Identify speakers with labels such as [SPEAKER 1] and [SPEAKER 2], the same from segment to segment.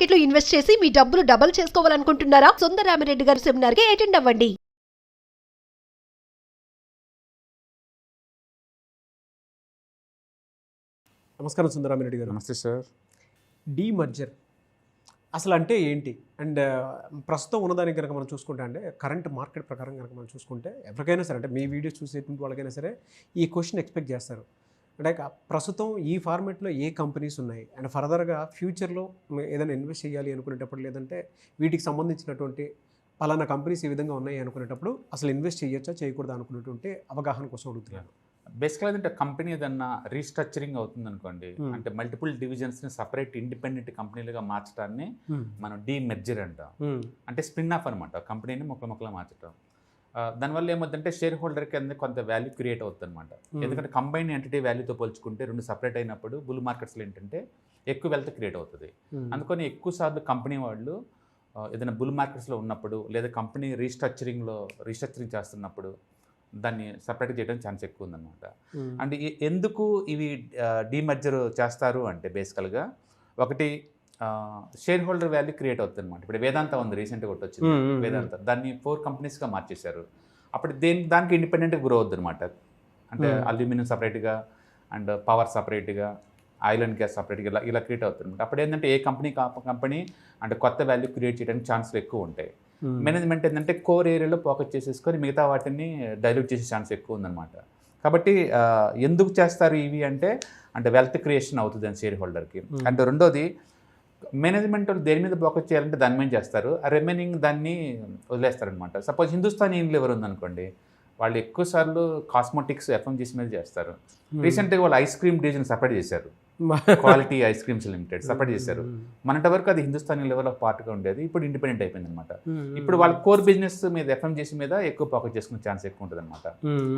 [SPEAKER 1] Market లో invest చేసి మీ డబ్బులు డబుల్ చేసుకోవాలనుకుంటున్నారా? సుందరరామిరెడ్డి గారి సెమినార్ కి అటెండ్ అవ్వండి.
[SPEAKER 2] నమస్కారం సుందరరామిరెడ్డి గారు.
[SPEAKER 3] నమస్తే సార్.
[SPEAKER 2] డీమర్జర్ అసలు అంటే ఏంటి? అండ్ ప్రస్తుతం ఉన్నదానికి కనుక మనం చూసుకుంటే, అంటే కరెంట్ మార్కెట్ ప్రకారం కనుక మనం చూసుకుంటే, ఎవరికైనా సరే, అంటే మీ వీడియోస్ చూసేటువంటి వాళ్ళకైనా సరే ఈ క్వశ్చన్ ఎక్స్పెక్ట్ చేస్తారు. అంటే ప్రస్తుతం ఈ ఫార్మేట్లో ఏ కంపెనీస్ ఉన్నాయి, అండ్ ఫర్దర్గా ఫ్యూచర్లో ఏదైనా ఇన్వెస్ట్ చేయాలి అనుకునేటప్పుడు, లేదంటే వీటికి సంబంధించినటువంటి పలానా కంపెనీస్ ఈ విధంగా ఉన్నాయి అనుకునేటప్పుడు అసలు ఇన్వెస్ట్ చేయొచ్చా చేయకూడదా అనుకునేటువంటి అవగాహన కోసం అడుగుతున్నాను.
[SPEAKER 3] బేసిక్గా ఏంటంటే కంపెనీ ఏదన్నా రీస్ట్రక్చరింగ్ అవుతుంది అనుకోండి, అంటే మల్టిపుల్ డివిజన్స్ని సపరేట్ ఇండిపెండెంట్ కంపెనీలుగా మార్చడాన్ని మనం డీమెర్జర్ అంటాం. అంటే స్పిన్ ఆఫ్ అనమాట, కంపెనీని మొక్కలు మార్చడం. దానివల్ల ఏమవుతుందంటే షేర్ హోల్డర్కి అనేది కొంత వాల్యూ క్రియేట్ అవుతుంది అనమాట. ఎందుకంటే కంబైన్ ఎంటిటీ వాల్యూతో పోల్చుకుంటే రెండు సపరేట్ అయినప్పుడు బుల్ మార్కెట్స్లో ఏంటంటే ఎక్కువ వెల్త్ క్రియేట్ అవుతుంది. అందుకని ఎక్కువ సార్లు కంపెనీ వాళ్ళు ఏదైనా బుల్ మార్కెట్స్లో ఉన్నప్పుడు, లేదా కంపెనీ రీస్ట్రక్చరింగ్ చేస్తున్నప్పుడు దాన్ని సపరేట్ చేయడం ఛాన్స్ ఎక్కువ ఉందన్నమాట. అండ్ ఎందుకు ఇవి డీమర్జర్ చేస్తారు అంటే బేసికల్గా ఒకటి షేర్ హోల్డర్ వాల్యూ క్రియేట్ అవుతుంది అనమాట. ఇప్పుడు వేదాంత ఉంది, రీసెంట్గా ఒకటి వచ్చింది వేదాంత, దాన్ని 4 కంపెనీస్గా మార్చేశారు. అప్పుడు దానికి ఇండిపెండెంట్గా గ్రో అవుతుంది అనమాట. అంటే అల్యూమినియం సపరేట్గా, అండ్ పవర్ సపరేట్గా, ఆయిల్ అండ్ గ్యాస్ సపరేట్గా ఇలా క్రియేట్ అవుతుంది అనమాట. అప్పుడు ఏంటంటే ఏ కంపెనీ అంటే కొత్త వాల్యూ క్రియేట్ చేయడానికి ఛాన్స్లు ఎక్కువ ఉంటాయి. మేనేజ్మెంట్ ఏంటంటే కోర్ ఏరియాలో ఫోకస్ చేసేసుకొని మిగతా వాటిని డైల్యూట్ చేసే ఛాన్స్ ఎక్కువ ఉందన్నమాట. కాబట్టి ఎందుకు చేస్తారు ఇవి అంటే వెల్త్ క్రియేషన్ అవుతుంది అని షేర్ హోల్డర్కి. అంటే రెండోది మేనేజ్మెంట్ వాళ్ళు దేని మీద ఫోకస్ చేయాలంటే దాని మీద చేస్తారు, ఆ రిమైనింగ్ దాన్ని వదిలేస్తారనమాట. సపోజ్ హిందుస్థాన్ యూనిలివర్ ఉందనుకోండి, వాళ్ళు ఎక్కువ సార్లు కాస్మెటిక్స్ ఎఫ్ఎంజీసీ మీద చేస్తారు. రీసెంట్గా వాళ్ళు ఐస్ క్రీమ్ డివిజన్ సపరేట్ చేశారు, quality ice creams limited separate చేశారు. మనటి వరకు అది హిందుస్థాన్ లెవెల్ ఆఫ్ పార్ట్గా ఉండేది, ఇప్పుడు ఇండిపెండెంట్ అయిపోయింది అనమాట. ఇప్పుడు వాళ్ళ కోర్ బిజినెస్ మీద ఎఫ్ఎంజీసీ మీద ఎక్కువ ఫోకస్ చేసుకునే ఛాన్స్ ఎక్కువ ఉంటుంది అనమాట.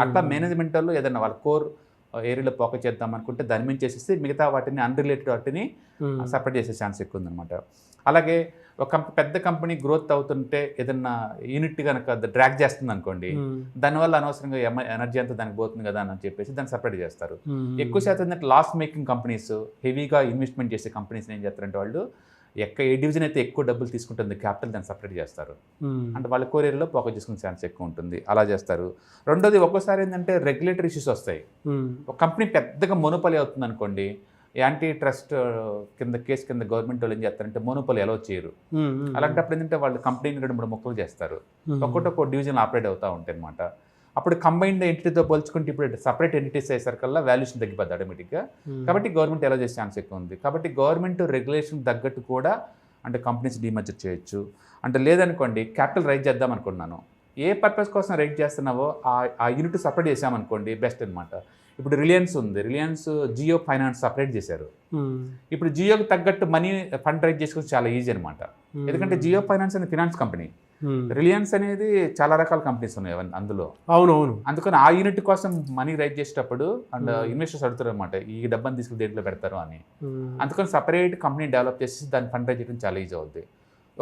[SPEAKER 3] అట్లా మేనేజ్మెంట్ వాళ్ళు ఏదైనా వాళ్ళ కోర్ ఏరియాలో ఫోకస్ చేద్దాం అనుకుంటే దాని మీద చేసేస్తే మిగతా వాటిని అన్రిలేటెడ్ వాటిని సపరేట్ చేసే ఛాన్స్ ఎక్కువ ఉందన్నమాట. అలాగే ఒక పెద్ద కంపెనీ గ్రోత్ అవుతుంటే ఏదన్నా యూనిట్ కనుక డ్రాగ్ చేస్తుంది అనుకోండి, దానివల్ల అనవసరంగా ఎనర్జీ అంతా దానికి పోతుంది కదా అని చెప్పేసి దాన్ని సపరేట్ చేస్తారు. ఎక్కువ శాతం ఏంటంటే లాస్ మేకింగ్ కంపెనీస్, హెవీగా ఇన్వెస్ట్మెంట్ చేసే కంపెనీస్ ఏం చేస్తారంటే వాళ్ళు ఏ డివిజన్ అయితే ఎక్కువ డబ్బులు తీసుకుంటుంది క్యాపిటల్ దాన్ని సపరేట్ చేస్తారు. అంటే వాళ్ళ కోరియర్లో ఫోకస్ చేసుకునే ఛాన్స్ ఎక్కువ ఉంటుంది, అలా చేస్తారు. రెండోది ఒక్కోసారి ఏంటంటే రెగ్యులేటరీ ఇష్యూస్ వస్తాయి. ఒక కంపెనీ పెద్దగా మొనోపలి అవుతుంది అనుకోండి, యాంటీ ట్రస్ట్ కేసు కింద గవర్నమెంట్ వాళ్ళు ఏం చేస్తారంటే మోనోపలి అలౌ చేయరు. అలాంటప్పుడు ఏంటంటే వాళ్ళు కంపెనీని 2-3 ముక్కలు చేస్తారు, ఒక్కొక్క డివిజన్ ఆపరేట్ అవుతూ ఉంటాయి అనమాట. అప్పుడు కంబైన్డ్ ఎంటిటీతో పోల్చుకుంటే ఇప్పుడు సపరేట్ ఎంటిటీస్ అయ్యేసరికల్లా వాల్యూషన్ తగ్గిపోద్ది ఆటోమేటిక్గా. కాబట్టి గవర్నమెంట్ ఎలా చేసే ఛాన్స్ ఎక్కువ ఉంది. కాబట్టి గవర్నమెంట్ రెగ్యులేషన్ తగ్గట్టు కూడా అంటే కంపెనీస్ డీమర్జర్ చేయొచ్చు. అంటే లేదనుకోండి క్యాపిటల్ రైజ్ చేద్దాం అనుకున్నాను, ఏ పర్పస్ కోసం రైజ్ చేస్తున్నావో ఆ యూనిట్ సపరేట్ చేసామనుకోండి బెస్ట్ అనమాట. ఇప్పుడు రిలయన్స్ ఉంది, రిలయన్స్ జియో ఫైనాన్స్ సపరేట్ చేశారు. ఇప్పుడు జియోకి తగ్గట్టు మనీ ఫండ్ రైజ్ చేసుకుని చాలా ఈజీ అనమాట. ఎందుకంటే జియో ఫైనాన్స్ అనేది ఫినాన్స్ కంపెనీ, రిలయన్స్ అనేది చాలా రకాల కంపెనీస్ ఉన్నాయి అందులో. అవునవును. అందుకని ఆ యూనిట్ కోసం మనీ రైజ్ చేసేటప్పుడు అండ్ ఇన్వెస్టర్స్ అడుగుతారు అనమాట, ఈ డబ్బని తీసుకుని దేంట్లో పెడతారు అని. అందుకని సపరేట్ కంపెనీ డెవలప్ చేసి దాన్ని ఫండ్ రైజ్ చేయడం చాలా ఈజీ అవుతుంది.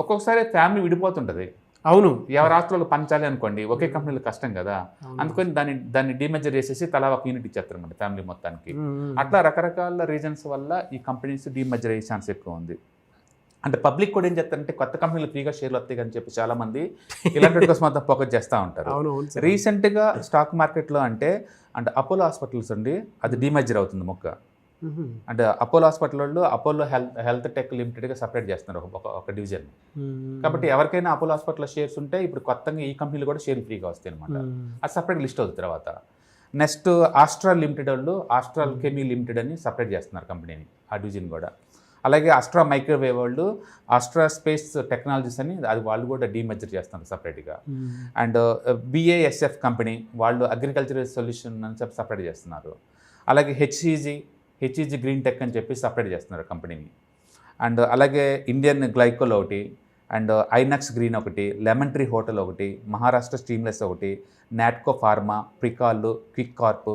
[SPEAKER 3] ఒక్కొక్కసారి ఫ్యామిలీ విడిపోతుంటుంది, అవును, ఎవరి ఆస్తులు పంచాలి అనుకోండి, ఒకే కంపెనీలో కష్టం కదా. అందుకని దాన్ని డీమెజర్ చేసేసి తలా ఒక యూనిట్ ఇచ్చేస్తారు అనమాట ఫ్యామిలీ మొత్తానికి. అట్లా రకరకాల రీజన్స్ వల్ల ఈ కంపెనీస్ డీమెజర్ అయ్యే ఛాన్స్ ఎక్కువ ఉంది. అంటే పబ్లిక్ కూడా ఏం చేస్తారంటే కొత్త కంపెనీలు ఫ్రీగా షేర్లు వస్తాయి అని చెప్పి చాలా మంది ఇలాంటి కోసం మొత్తం ఫోకస్ చేస్తూ ఉంటారు. రీసెంట్గా స్టాక్ మార్కెట్లో అంటే అపోలో హాస్పిటల్స్ అండి, అది డీమెజర్ అవుతుంది మొక్క. అంటే అపోలో హాస్పిటల్ వాళ్ళు అపోలో హెల్త్ టెక్ లిమిటెడ్గా సపరేట్ చేస్తున్నారు ఒక డివిజన్. కాబట్టి ఎవరికైనా అపోలో హాస్పిటల్ షేర్స్ ఉంటే ఇప్పుడు కొత్తగా ఈ కంపెనీలు కూడా షేర్లు ఫ్రీగా వస్తాయి అనమాట. అది సపరేట్ లిస్ట్ అవుతుంది. తర్వాత నెక్స్ట్ ఆస్ట్రాల్ లిమిటెడ్ వాళ్ళు ఆస్ట్రాల్ కెమీ లిమిటెడ్ అని సపరేట్ చేస్తున్నారు కంపెనీని, ఆ డివిజన్ కూడా. అలాగే ఆస్ట్రా మైక్రోవేవ్ వాళ్ళు ఆస్ట్రా స్పేస్ టెక్నాలజీస్ అని అది వాళ్ళు కూడా డీమెజర్ చేస్తున్నారు సపరేట్గా. అండ్ BASF కంపెనీ వాళ్ళు అగ్రికల్చరల్ సొల్యూషన్ అని చెప్పి సపరేట్ చేస్తున్నారు. అలాగే హెచ్ఈజీ గ్రీన్ టెక్ అని చెప్పి సపరేట్ చేస్తున్నారు కంపెనీని. అండ్ అలాగే ఇండియన్ గ్లైకోల్ ఒకటి, అండ్ ఐనక్స్ గ్రీన్ ఒకటి, లెమన్ ట్రీ హోటల్ ఒకటి, మహారాష్ట్ర స్టీమ్లెస్ ఒకటి, Natco Pharma, Pricol, Quess Corp,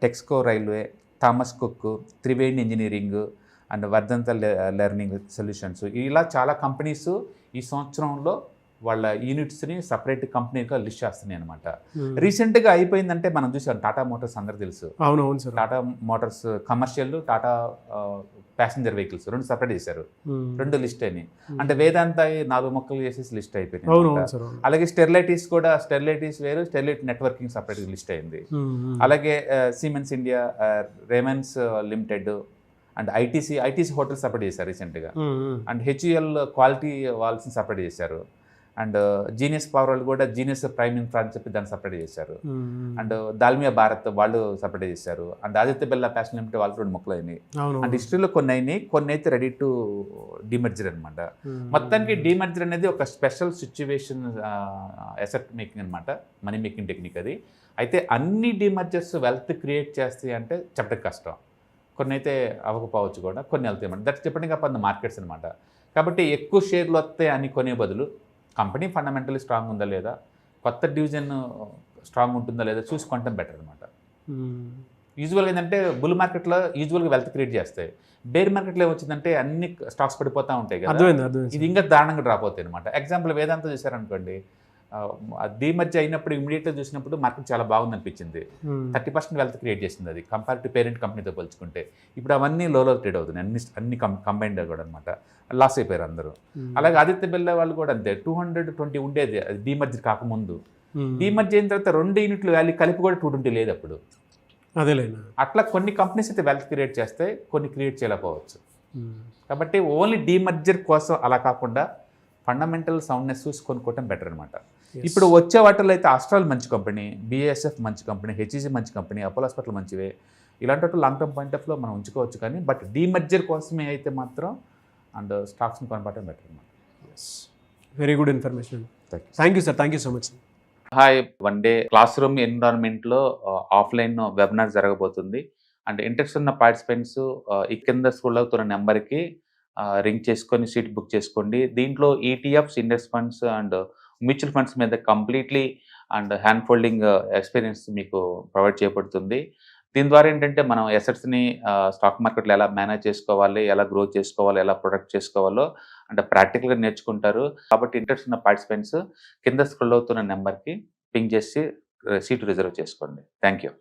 [SPEAKER 3] Texmaco Railway, Thomas Cook, Triveni Engineering and Veranda Learning Solutions, ఇలా చాలా కంపెనీస్ ఈ సంవత్సరంలో వాళ్ళ యూనిట్స్ని సపరేట్ కంపెనీగా లిస్ట్ చేస్తున్నాయి అనమాట. రీసెంట్గా అయిపోయిందంటే మనం చూసాం టాటా మోటార్స్ అందరు తెలుసు.
[SPEAKER 2] అవునవును sir.
[SPEAKER 3] Tata Motors commercial, Tata passenger vehicles 2 separate చేశారు, 2 లిస్ట్ అయినాయి. అంటే వేదాంత 4 మొక్కలు చేసేసి లిస్ట్ అయిపోయినాయి. అలాగే స్టెర్లైటిస్ కూడా, స్టెర్లైటిస్ వేరు, స్టెర్లైట్ నెట్వర్కింగ్ సపరేట్ లిస్ట్ అయింది. అలాగే siemens India, రేమన్స్ limited and ITC hotel separate చేశారు రీసెంట్గా. అండ్ హెచ్యుఎల్ క్వాలిటీ వాల్స్ని సపరేట్ చేశారు. అండ్ జీనియస్ పవర్ వాళ్ళు కూడా జీనియస్ ప్రైమ్ ఇన్ఫ్రా అని చెప్పి దాన్ని సపరేట్ చేశారు. అండ్ దాల్మియా భారత్ వాళ్ళు సపరేట్ చేశారు. And Aditya Birla fashion limited వాళ్ళు 2 మొక్కలు అయినాయి. అండ్ హిస్టరీలో కొన్ని అయినాయి, కొన్ని అయితే రెడీ టు డిమర్జర్ అనమాట. మొత్తానికి డిమర్జర్ అనేది ఒక స్పెషల్ సిచ్యువేషన్ అసెట్ మేకింగ్ అనమాట, మనీ మేకింగ్ టెక్నిక్ అది. అయితే అన్ని డిమర్జర్స్ వెల్త్ క్రియేట్ చేస్తాయి అంటే చెప్పడం కష్టం. కొన్ని అయితే అవ్వకపోవచ్చు కూడా, కొన్ని వెళ్తాయి అన్నమాట. That's depending upon the markets అనమాట. కాబట్టి ఎక్కువ షేర్లు వస్తాయి అని కొనే బదులు కంపెనీ ఫండమెంటలీ స్ట్రాంగ్ ఉందా లేదా, కొత్త డివిజన్ స్ట్రాంగ్ ఉంటుందా లేదా చూసుకుంటాం బెటర్ అనమాట. యూజువల్గా ఏంటంటే బుల్ మార్కెట్లో యూజువల్గా వెల్త్ క్రియేట్ చేస్తాయి. బేర్ మార్కెట్లో ఏమొచ్చిందంటే అన్ని స్టాక్స్ పడిపోతూ ఉంటాయి కదా, ఇది ఇంకా దారుణంగా డ్రాప్ అవుతాయి అనమాట. ఎగ్జాంపుల్ వేదాంత చూసారనుకోండి, డీమర్జ్ అయినప్పుడు ఇమీడియట్గా చూసినప్పుడు మార్కెట్ చాలా బాగుంది అనిపించింది. 30% వెల్త్ క్రియేట్ చేసింది అది కంపేర్ టు పేరెంట్ కంపెనీతో పోల్చుకుంటే. ఇప్పుడు అవన్నీ లోలో ట్రేడ్ అవుతున్నాయి, అన్ని కంబైన్డ్ కూడా అనమాట, లాస్ అయిపోయారు అందరూ. అలాగే ఆదిత్య బిర్లా వాళ్ళు కూడా అంతే, 220 ఉండేది అది డీమర్జ్ కాకముందు. డీమర్జ్ అయిన తర్వాత 2 యూనిట్లు వాల్యూ కలిపి కూడా 220 లేదు అప్పుడు. అట్లా కొన్ని కంపెనీస్ అయితే వెల్త్ క్రియేట్ చేస్తాయి, కొన్ని క్రియేట్ చేయలేకపోవచ్చు. కాబట్టి ఓన్లీ డీమర్జర్ కోసం అలా కాకుండా ఫండమెంటల్ సౌండ్నెస్ చూసి కొనుక్కోవటం బెటర్ అనమాట. ఇప్పుడు వచ్చే వాటిలో అయితే ఆస్ట్రాల్ మంచి కంపెనీ, BASF మంచి కంపెనీ, HEG మంచి కంపెనీ, అపోలో హాస్పిటల్ మంచివే. ఇలాంటి వాటి లాంగ్ టర్మ్ పాయింట్ ఆఫ్ లో మనం ఉంచుకోవచ్చు. కానీ బట్ డీమర్జర్ కోసమే అయితే మాత్రం అండ్ స్టాక్స్ని కొనపడటం బెటర్ అనమాట.
[SPEAKER 2] Very good information. Thank you sir, thank you so much.
[SPEAKER 3] Hi, one day classroom ఎన్విరాన్మెంట్లో ఆఫ్లైన్ వెబినార్ జరగబోతుంది. అండ్ ఇంట్రెస్ట్ ఉన్న పార్టిసిపెంట్స్ ఈ కింద స్క్రోల్ అవుతున్న నెంబర్కి రింగ్ చేసుకొని సీట్ బుక్ చేసుకోండి. దీంట్లో ETFs, index funds and mutual funds మీద completely and hand holding experience మీకు ప్రొవైడ్ చేయబడుతుంది. దీని ద్వారా ఏంటంటే మనం అసెట్స్ని స్టాక్ మార్కెట్లో ఎలా మేనేజ్ చేసుకోవాలి, ఎలా గ్రో చేసుకోవాలి, ఎలా ప్రొటెక్ట్ చేసుకోవాలో అంటే ప్రాక్టికల్గా నేర్చుకుంటారు. కాబట్టి ఇంట్రెస్ట్ ఉన్న పార్టిసిపెంట్స్ కింద స్క్రోల్ అవుతున్న నెంబర్కి పింగ్ చేసి సీటు రిజర్వ్ చేసుకోండి. Thank you.